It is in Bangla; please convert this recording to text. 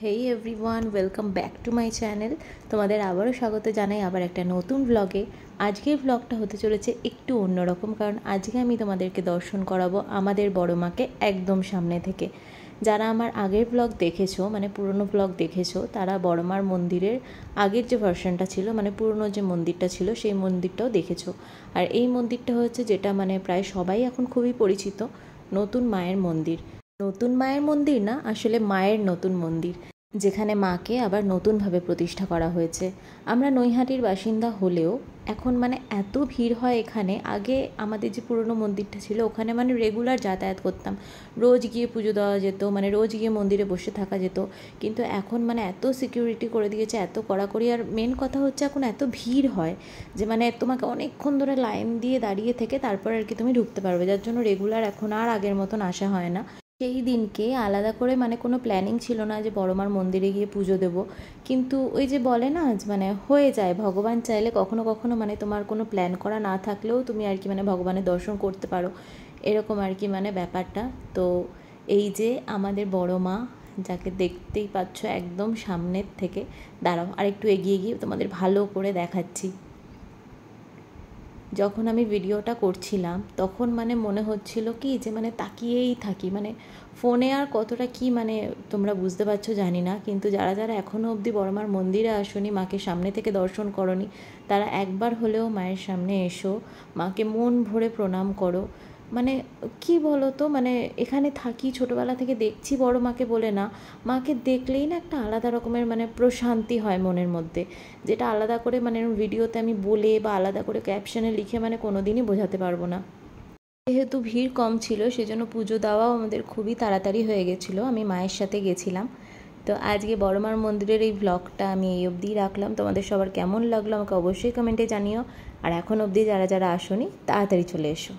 Hey everyone, welcome back to my channel. তোমাদের আবারও স্বাগত জানাই আবার একটা নতুন ব্লগে। আজকের ব্লগটা হতে চলেছে একটু অন্যরকম, কারণ আজকে আমি তোমাদেরকে দর্শন করাবো আমাদের বড় মাকে একদম সামনে থেকে। যারা আমার আগের ব্লগ দেখেছো, মানে পুরনো ব্লগ দেখেছো, তারা বড় মার মন্দিরের আগের যে ভার্সনটা ছিল, মানে পুরনো যে মন্দিরটা ছিল সেই মন্দিরটাও দেখেছো। আর এই মন্দিরটা হচ্ছে যেটা মানে প্রায় সবাই এখন খুবই পরিচিত, নতুন মায়ের মন্দির। নতুন মায়ের মন্দির না, আসলে মায়ের নতুন মন্দির, যেখানে মাকে আবার নতুনভাবে প্রতিষ্ঠা করা হয়েছে। আমরা নৈহাটির বাসিন্দা হলেও এখন মানে এত ভিড় হয় এখানে। আগে আমাদের যে পুরনো মন্দিরটা ছিল ওখানে মানে রেগুলার যাতায়াত করতাম, রোজ গিয়ে পুজো দেওয়া যেত, মানে রোজ গিয়ে মন্দিরে বসে থাকা যেত। কিন্তু এখন মানে এত সিকিউরিটি করে দিয়েছে, এত কড়াকড়ি, আর মেন কথা হচ্ছে এখন এত ভিড় হয় যে মানে তোমাকে অনেকক্ষণ ধরে লাইন দিয়ে দাঁড়িয়ে থেকে তারপর আর কি তুমি ঢুকতে পারবে, যার জন্য রেগুলার এখন আর আগের মতন আসা হয় না। সেই দিনকে আলাদা করে মানে কোনো প্ল্যানিং ছিল না যে বড়মার মন্দিরে গিয়ে পুজো দেব, কিন্তু ওই যে বলে না মানে হয়ে যায়, ভগবান চাইলে কখনো কখনো মানে তোমার কোনো প্ল্যান করা না থাকলেও তুমি আর কি মানে ভগবানের দর্শন করতে পারো, এরকম আর কি মানে ব্যাপারটা। তো এই যে আমাদের বড় মা, যাকে দেখতেই পাচ্ছ একদম সামনের থেকে, দাঁড়াও আর একটু এগিয়ে গিয়ে তোমাদের ভালো করে দেখাচ্ছি। যখন আমি ভিডিওটা করছিলাম তখন মানে মনে হচ্ছিল কি যে মানে তাকিয়েই থাকি, মানে ফোনে আর কতটা কি মানে তোমরা বুঝতে পারছো জানি না, কিন্তু যারা যারা এখনও অবধি বড়মার মন্দিরে আসনি, মাকে সামনে থেকে দর্শন করনি, তারা একবার হলেও মায়ের সামনে এসো, মাকে মন ভরে প্রণাম করো। মানে কি বলো তো, মানে এখানে থাকি ছোটোবেলা থেকে দেখছি বড় মাকে বলে না, মাকে দেখলেই না একটা আলাদা রকমের মানে প্রশান্তি হয় মনের মধ্যে, যেটা আলাদা করে মানে ভিডিওতে আমি বলে বা আলাদা করে ক্যাপশনে লিখে মানে কোনো দিনই বোঝাতে পারবো না। যেহেতু ভিড় কম ছিল সেজন্য পুজো দেওয়াও আমাদের খুবই তাড়াতাড়ি হয়ে গেছিলো, আমি মায়ের সাথে গেছিলাম। তো আজকে বড়মার মন্দিরের এই ব্লগটা আমি এই অবধিই রাখলাম। তোমাদের সবার কেমন লাগলো আমাকে অবশ্যই কমেন্টে জানিও, আর এখন অবধি যারা যারা আসোনি তাড়াতাড়ি চলে এসো।